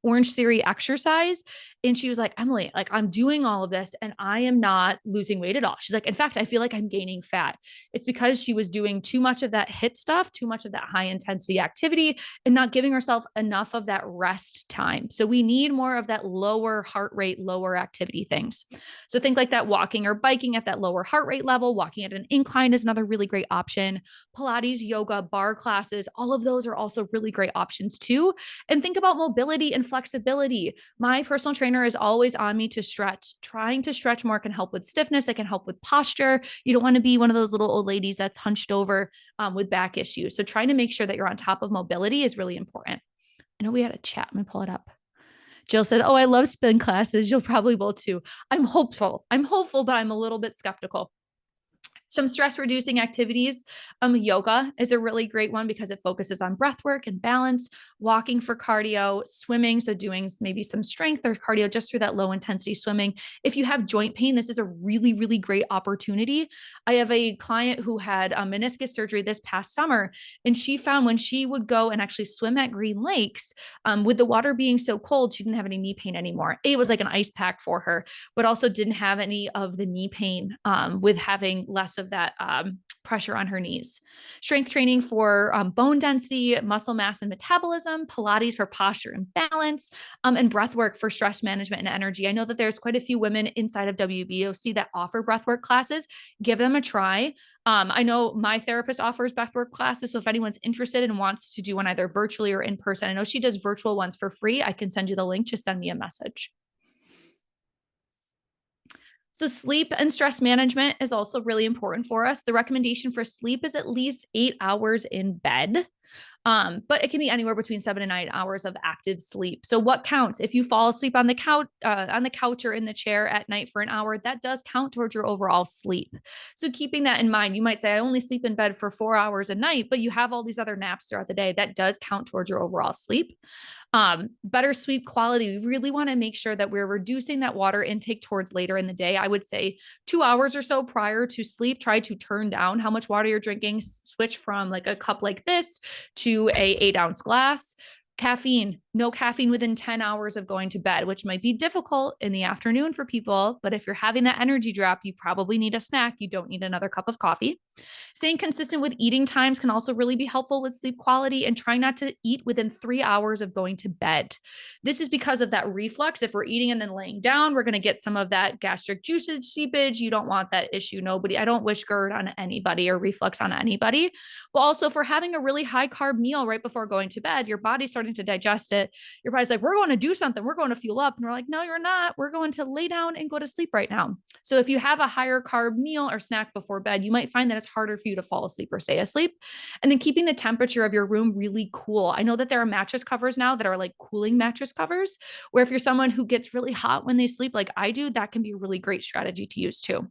Orange Theory exercise. And she was like, Emily, like I'm doing all of this and I am not losing weight at all. She's like, in fact, I feel like I'm gaining fat. It's because she was doing too much of that HIIT stuff, too much of that high intensity activity and not giving herself enough of that rest time. So we need more of that lower heart rate, lower activity things. So think like that walking or biking at that lower heart rate level, walking at an incline is another really great option. Pilates, yoga, bar classes, all of those are also really great options too. And think about mobility and flexibility. My personal trainer is always on me to stretch. Trying to stretch more can help with stiffness. It can help with posture. You don't want to be one of those little old ladies that's hunched over with back issues. So trying to make sure that you're on top of mobility is really important. I know we had a chat. Let me pull it up. Jill said, oh, I love spin classes. You'll probably will too. I'm hopeful, but I'm a little bit skeptical. Some stress reducing activities. Yoga is a really great one because it focuses on breath work and balance, walking for cardio, swimming. So doing maybe some strength or cardio just through that low intensity swimming. If you have joint pain, this is a really, really great opportunity. I have a client who had a meniscus surgery this past summer, and she found when she would go and actually swim at Green Lakes, with the water being so cold, she didn't have any knee pain anymore. It was like an ice pack for her, but also didn't have any of the knee pain with having less of that pressure on her knees. Strength training for bone density, muscle mass and metabolism, Pilates for posture and balance, and breath work for stress management and energy. I know that there's quite a few women inside of WBOC that offer breathwork classes. Give them a try. I know my therapist offers breathwork classes. So if anyone's interested and wants to do one either virtually or in person, I know she does virtual ones for free. I can send you the link. Just send me a message. So sleep and stress management is also really important for us. The recommendation for sleep is at least 8 hours in bed. But it can be anywhere between 7 and 9 hours of active sleep. So what counts? If you fall asleep on the couch or in the chair at night for an hour, that does count towards your overall sleep. So keeping that in mind, you might say, I only sleep in bed for 4 hours a night, but you have all these other naps throughout the day. That does count towards your overall sleep. Better sleep quality. We really want to make sure that we're reducing that water intake towards later in the day. I would say 2 hours or so prior to sleep, try to turn down how much water you're drinking, switch from like a cup like this to a 8-ounce glass. Caffeine, no caffeine within 10 hours of going to bed, which might be difficult in the afternoon for people. But if you're having that energy drop, you probably need a snack. You don't need another cup of coffee. Staying consistent with eating times can also really be helpful with sleep quality, and trying not to eat within 3 hours of going to bed. This is because of that reflux. If we're eating and then laying down, we're going to get some of that gastric juice seepage. You don't want that issue. I don't wish GERD on anybody or reflux on anybody. But also, if we're having a really high carb meal right before going to bed, your body's starting to digest it. Your body's like, we're going to do something. We're going to fuel up. And we're like, no, you're not. We're going to lay down and go to sleep right now. So if you have a higher carb meal or snack before bed, you might find that it's harder for you to fall asleep or stay asleep. And then keeping the temperature of your room really cool. I know that there are mattress covers now that are like cooling mattress covers, where if you're someone who gets really hot when they sleep, like I do, that can be a really great strategy to use too.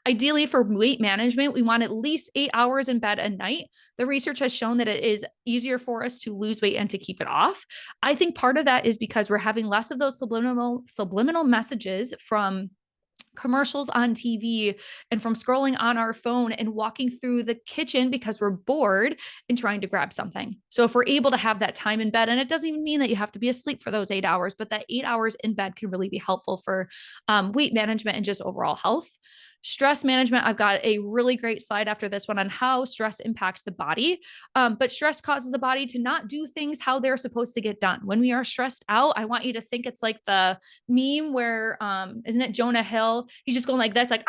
Ideally, for weight management, we want at least 8 hours in bed a night. The research has shown that it is easier for us to lose weight and to keep it off. I think part of that is because we're having less of those subliminal messages from commercials on TV and from scrolling on our phone and walking through the kitchen because we're bored and trying to grab something. So if we're able to have that time in bed, and it doesn't even mean that you have to be asleep for those 8 hours, but that 8 hours in bed can really be helpful for weight management and just overall health. Stress management. I've got a really great slide after this one on how stress impacts the body. But stress causes the body to not do things how they're supposed to get done. When we are stressed out, I want you to think it's like the meme where, isn't it Jonah Hill? He's just going like this, like,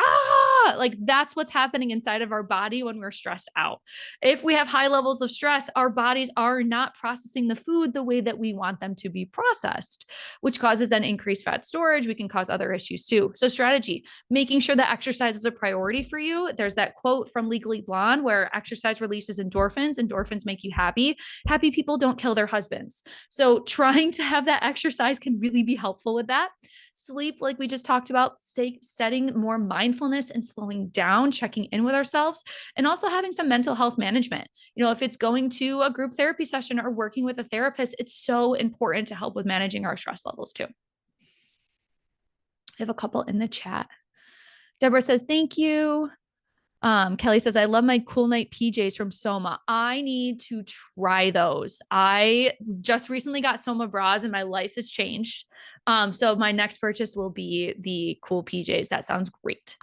like that's what's happening inside of our body when we're stressed out. If we have high levels of stress, our bodies are not processing the food the way that we want them to be processed, which causes then increased fat storage. We can cause other issues too. So strategy, making sure that exercise is a priority for you. There's that quote from Legally Blonde where exercise releases endorphins. Endorphins make you happy. Happy people don't kill their husbands. So trying to have that exercise can really be helpful with that. Sleep, like we just talked about, setting more mindfulness and slowing down, checking in with ourselves, and also having some mental health management. If it's going to a group therapy session or working with a therapist, it's so important to help with managing our stress levels too. I have a couple in the chat. Deborah says, thank you. Kelly says, I love my Cool Night PJs from Soma. I need to try those. I just recently got Soma bras and my life has changed. So my next purchase will be the cool PJs. That sounds great.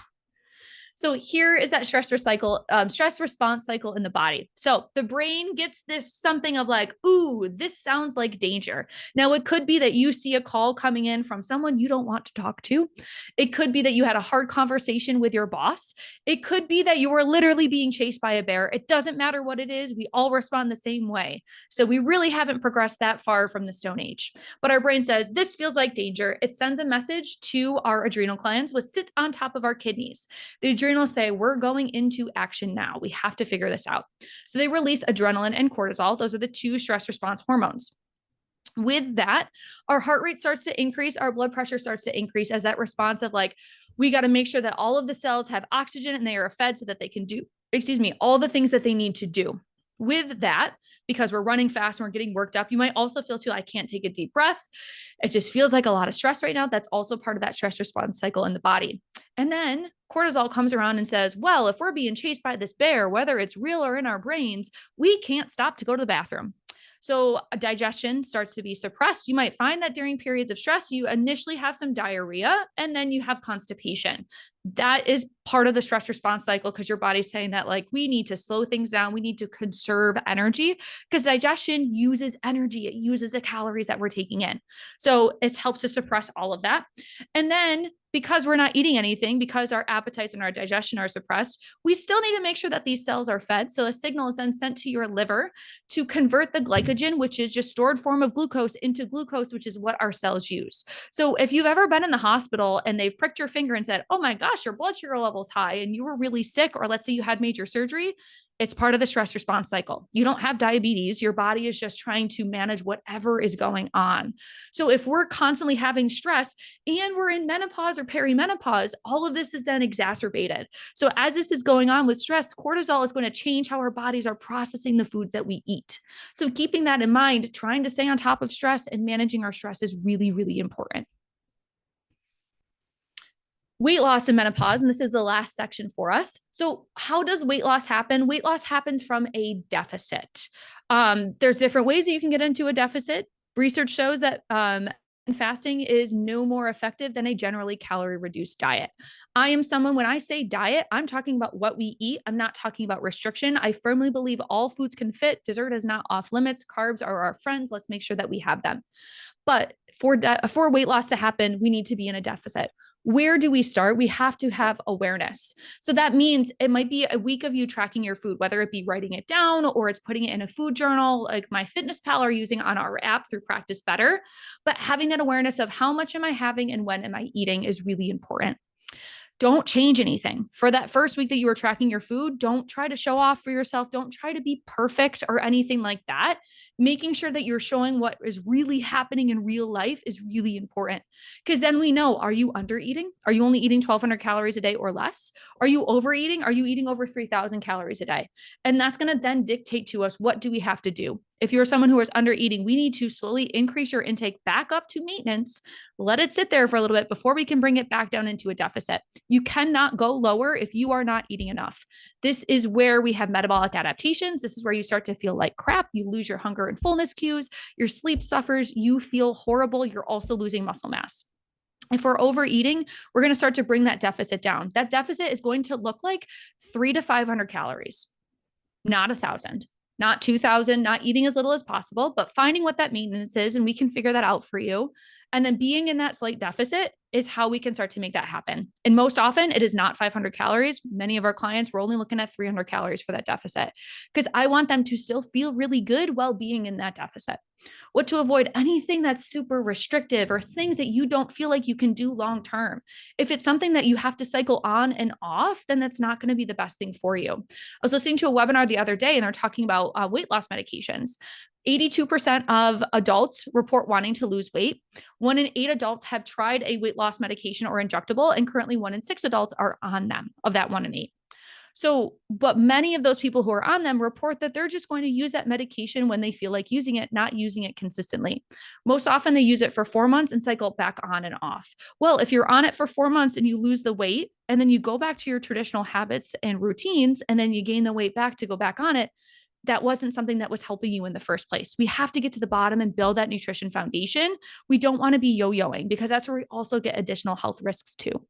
So here is that stress response cycle in the body. So the brain gets this something of like, ooh, this sounds like danger. Now it could be that you see a call coming in from someone you don't want to talk to. It could be that you had a hard conversation with your boss. It could be that you were literally being chased by a bear. It doesn't matter what it is. We all respond the same way. So we really haven't progressed that far from the Stone Age. But our brain says, this feels like danger. It sends a message to our adrenal glands, which sit on top of our kidneys. The adrenals say, we're going into action now. We have to figure this out. So they release adrenaline and cortisol. Those are the two stress response hormones. With that, our heart rate starts to increase, our blood pressure starts to increase as that response of like, we got to make sure that all of the cells have oxygen and they are fed so that they can do, all the things that they need to do. With that, because we're running fast and we're getting worked up, you might also feel too, I can't take a deep breath. It just feels like a lot of stress right now. That's also part of that stress response cycle in the body. And then cortisol comes around and says, well, if we're being chased by this bear, whether it's real or in our brains, we can't stop to go to the bathroom. So digestion starts to be suppressed. You might find that during periods of stress, you initially have some diarrhea and then you have constipation. That is part of the stress response cycle because your body's saying that like, we need to slow things down. We need to conserve energy because digestion uses energy. It uses the calories that we're taking in. So it helps to suppress all of that. And then because we're not eating anything, because our appetites and our digestion are suppressed, we still need to make sure that these cells are fed. So a signal is then sent to your liver to convert the glycogen, which is just stored form of glucose, into glucose, which is what our cells use. So if you've ever been in the hospital and they've pricked your finger and said, oh my gosh, your blood sugar level's high and you were really sick, or let's say you had major surgery, it's part of the stress response cycle. You don't have diabetes. Your body is just trying to manage whatever is going on. So if we're constantly having stress and we're in menopause or perimenopause, all of this is then exacerbated. So as this is going on with stress, cortisol is going to change how our bodies are processing the foods that we eat. So keeping that in mind, trying to stay on top of stress and managing our stress is really, really important. Weight loss and menopause, and this is the last section for us. So how does weight loss happen? Weight loss happens from a deficit. There's different ways that you can get into a deficit. Research shows that fasting is no more effective than a generally calorie reduced diet. I am someone, when I say diet, I'm talking about what we eat. I'm not talking about restriction. I firmly believe all foods can fit. Dessert is not off limits. Carbs are our friends. Let's make sure that we have them. But for weight loss to happen, we need to be in a deficit. Where do we start? We have to have awareness. So that means it might be a week of you tracking your food, whether it be writing it down or it's putting it in a food journal, like MyFitnessPal are using on our app through Practice Better. But having that awareness of how much am I having and when am I eating is really important. Don't change anything. For that first week that you were tracking your food, don't try to show off for yourself. Don't try to be perfect or anything like that. Making sure that you're showing what is really happening in real life is really important. Because then we know, are you under eating? Are you only eating 1,200 calories a day or less? Are you overeating? Are you eating over 3,000 calories a day? And that's going to then dictate to us, what do we have to do? If you're someone who is under eating, we need to slowly increase your intake back up to maintenance. Let it sit there for a little bit before we can bring it back down into a deficit. You cannot go lower if you are not eating enough. This is where we have metabolic adaptations. This is where you start to feel like crap. You lose your hunger and fullness cues. Your sleep suffers. You feel horrible. You're also losing muscle mass. If we're overeating, we're going to start to bring that deficit down. That deficit is going to look like 300 to 500 calories, not 1,000. Not 2,000, not eating as little as possible, but finding what that maintenance is, and we can figure that out for you. And then being in that slight deficit is how we can start to make that happen. And most often it is not 500 calories. Many of our clients, we're only looking at 300 calories for that deficit because I want them to still feel really good while being in that deficit. What to avoid, anything that's super restrictive or things that you don't feel like you can do long-term. If it's something that you have to cycle on and off, then that's not going to be the best thing for you. I was listening to a webinar the other day and they're talking about weight loss medications. 82% of adults report wanting to lose weight. 1 in 8 adults have tried a weight loss medication or injectable, and currently 1 in 6 adults are on them, of that 1 in 8. So, but many of those people who are on them report that they're just going to use that medication when they feel like using it, not using it consistently. Most often they use it for 4 months and cycle back on and off. Well, if you're on it for 4 months and you lose the weight, and then you go back to your traditional habits and routines, and then you gain the weight back to go back on it, that wasn't something that was helping you in the first place. We have to get to the bottom and build that nutrition foundation. We don't want to be yo-yoing because that's where we also get additional health risks too.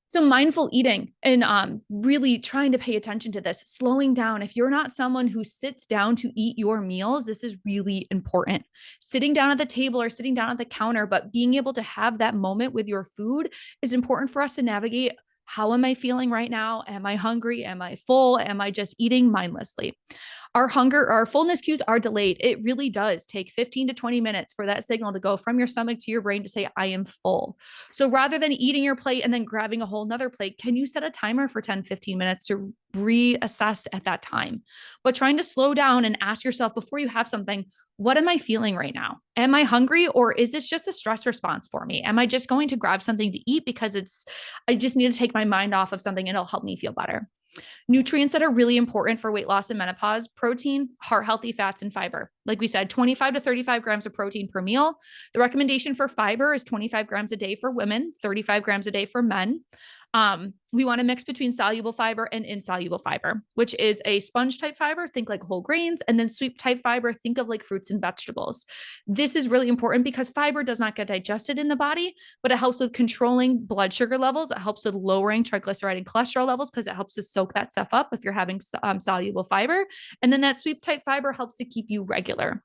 So mindful eating and really trying to pay attention to this, slowing down. If you're not someone who sits down to eat your meals, this is really important. Sitting down at the table or sitting down at the counter, but being able to have that moment with your food is important for us to navigate. How am I feeling right now? Am I hungry? Am I full? Am I just eating mindlessly? Our fullness cues are delayed. It really does take 15 to 20 minutes for that signal to go from your stomach to your brain to say, I am full. So rather than eating your plate and then grabbing a whole nother plate, can you set a timer for 10, 15 minutes to reassess at that time? But trying to slow down and ask yourself before you have something, what am I feeling right now? Am I hungry, or is this just a stress response for me? Am I just going to grab something to eat because I just need to take my mind off of something and it'll help me feel better? Nutrients that are really important for weight loss and menopause: protein, heart healthy fats, and fiber. Like we said, 25 to 35 grams of protein per meal. The recommendation for fiber is 25 grams a day for women, 35 grams a day for men. We want to mix between soluble fiber and insoluble fiber, which is a sponge type fiber, think like whole grains, and then sweet type fiber, think of like fruits and vegetables. This is really important because fiber does not get digested in the body, but it helps with controlling blood sugar levels. It helps with lowering triglyceride and cholesterol levels because it helps to soak that stuff up if you're having soluble fiber. And then that sweet type fiber helps to keep you regular.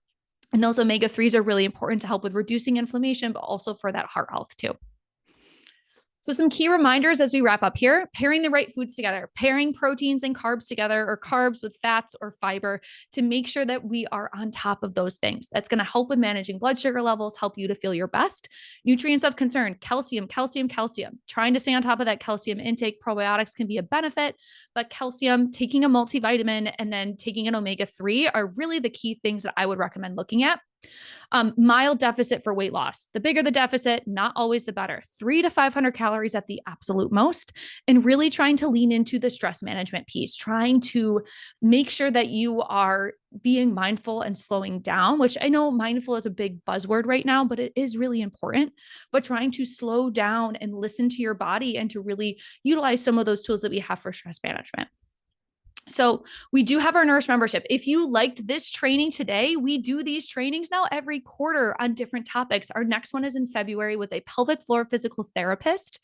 And those omega-3s are really important to help with reducing inflammation, but also for that heart health too. So some key reminders as we wrap up here: pairing the right foods together, pairing proteins and carbs together, or carbs with fats or fiber, to make sure that we are on top of those things. That's going to help with managing blood sugar levels, help you to feel your best. Nutrients of concern: calcium, calcium, calcium. Trying to stay on top of that calcium intake. Probiotics can be a benefit, but calcium, taking a multivitamin, and then taking an omega-3 are really the key things that I would recommend looking at. Mild deficit for weight loss. The bigger the deficit, not always the better. 300 to 500 calories at the absolute most. And really trying to lean into the stress management piece, trying to make sure that you are being mindful and slowing down, which I know mindful is a big buzzword right now, but it is really important. But trying to slow down and listen to your body and to really utilize some of those tools that we have for stress management. So we do have our nurse membership. If you liked this training today, we do these trainings now every quarter on different topics. Our next one is in February with a pelvic floor physical therapist.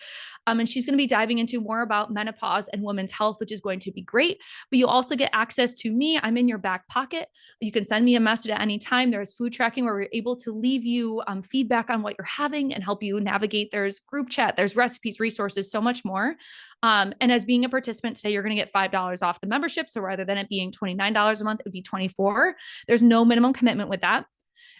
And she's going to be diving into more about menopause and women's health, which is going to be great. But you also get access to me. I'm in your back pocket. You can send me a message at any time. There's food tracking where we're able to leave you feedback on what you're having and help you navigate. There's group chat, there's recipes, resources, so much more. And as being a participant today, you're going to get $5 off the membership. So rather than it being $29 a month, it would be $24. There's no minimum commitment with that.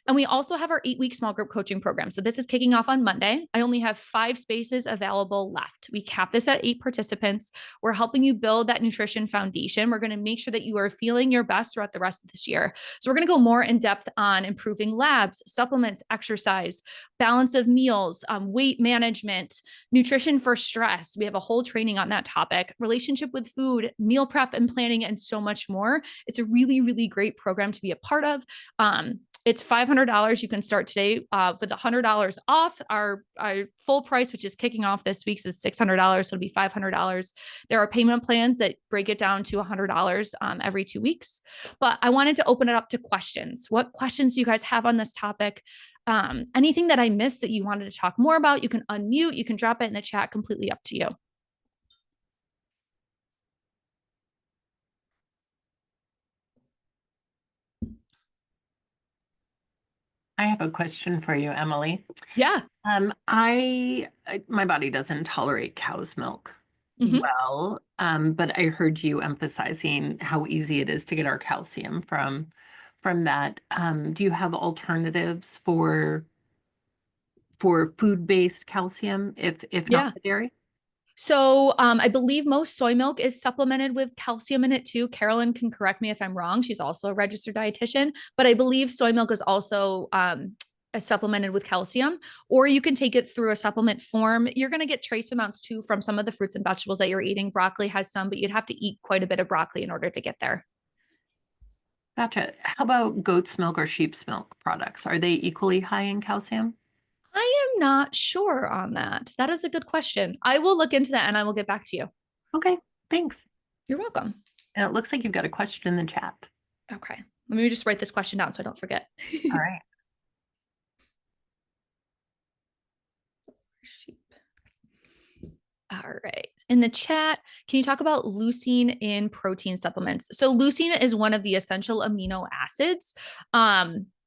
And we also have our 8-week small group coaching program. So this is kicking off on Monday. I only have 5 spaces available left. We cap this at 8 participants. We're helping you build that nutrition foundation. We're going to make sure that you are feeling your best throughout the rest of this year. So we're going to go more in depth on improving labs, supplements, exercise, balance of meals, weight management, nutrition for stress. We have a whole training on that topic, relationship with food, meal prep and planning, and so much more. It's a really, really great program to be a part of. It's $500. You can start today with $100 off. Our full price, which is kicking off this week's, is $600. So it'll be $500. There are payment plans that break it down to $100 every 2 weeks. But I wanted to open it up to questions. What questions do you guys have on this topic? Anything that I missed that you wanted to talk more about, you can unmute, you can drop it in the chat, completely up to you. I have a question for you, Emily. Yeah. My body doesn't tolerate cow's milk well, but I heard you emphasizing how easy it is to get our calcium from that. Do you have alternatives for food-based calcium if not the dairy? So I believe most soy milk is supplemented with calcium in it too. Carolyn can correct me if I'm wrong. She's also a registered dietitian, but I believe soy milk is also supplemented with calcium, or you can take it through a supplement form. You're going to get trace amounts too from some of the fruits and vegetables that you're eating. Broccoli has some, but you'd have to eat quite a bit of broccoli in order to get there. Gotcha. How about goat's milk or sheep's milk products? Are they equally high in calcium? I am not sure on that. That is a good question. I will look into that and I will get back to you. Okay, thanks. You're welcome. And it looks like you've got a question in the chat. Okay. Let me just write this question down so I don't forget. All right. Sheep. All right. In the chat, can you talk about leucine in protein supplements? So leucine is one of the essential amino acids.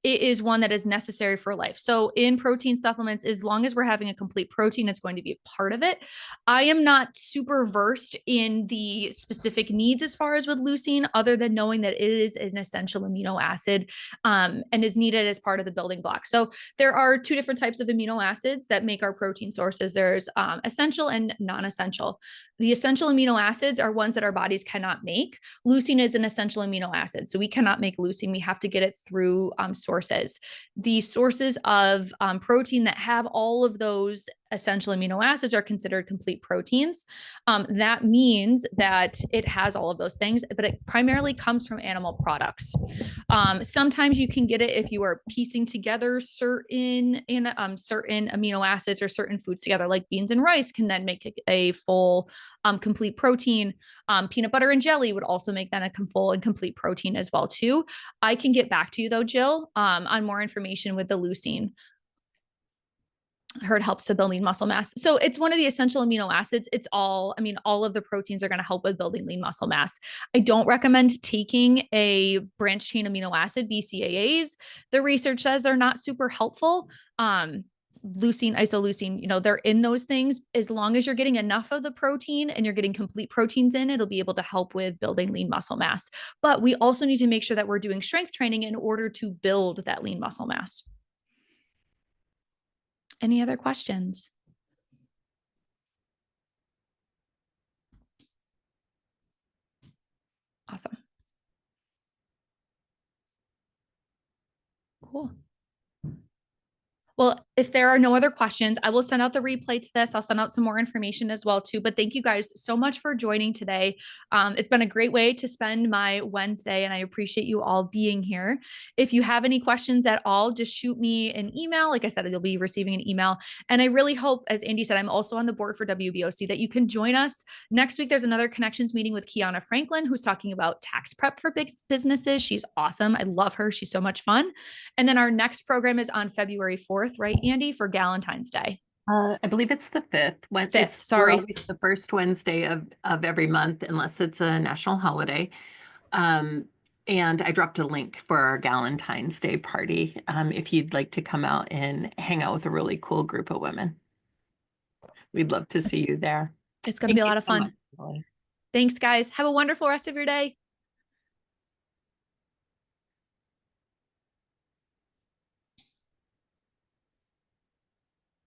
It is one that is necessary for life. So in protein supplements, as long as we're having a complete protein, it's going to be a part of it. I am not super versed in the specific needs as far as with leucine, other than knowing that it is an essential amino acid and is needed as part of the building block. So there are 2 different types of amino acids that make our protein sources. There's essential and non-essential. The essential amino acids are ones that our bodies cannot make. Leucine is an essential amino acid, so we cannot make leucine. We have to get it through sources. The sources of protein that have all of those essential amino acids are considered complete proteins. That means that it has all of those things, but it primarily comes from animal products. Sometimes you can get it if you are piecing together certain amino acids or certain foods together, like beans and rice can then make a full complete protein. Peanut butter and jelly would also make that a full and complete protein as well too. I can get back to you though, Jill, on more information with the leucine. Heard helps to build lean muscle mass. So it's one of the essential amino acids. It's all, I mean, all of the proteins are going to help with building lean muscle mass. I don't recommend taking a branched chain amino acid, BCAAs. The research says they're not super helpful. Leucine, isoleucine, you know, they're in those things. As long as you're getting enough of the protein and you're getting complete proteins in, it'll be able to help with building lean muscle mass. But we also need to make sure that we're doing strength training in order to build that lean muscle mass. Any other questions? Awesome. Cool. Well, if there are no other questions, I will send out the replay to this. I'll send out some more information as well too. But thank you guys so much for joining today. It's been a great way to spend my Wednesday, and I appreciate you all being here. If you have any questions at all, just shoot me an email. Like I said, you'll be receiving an email. And I really hope, as Andy said, I'm also on the board for WBOC, that you can join us. Next week, there's another connections meeting with Kiana Franklin, who's talking about tax prep for big businesses. She's awesome. I love her. She's so much fun. And then our next program is on February 4th, right, Andy, for Galentine's Day? I believe it's the 5th. When 5th, it's sorry. always the first Wednesday of every month, unless it's a national holiday. And I dropped a link for our Galentine's Day party if you'd like to come out and hang out with a really cool group of women. We'd love to see you there. It's going to be a lot of fun. Much, Thanks, guys. Have a wonderful rest of your day.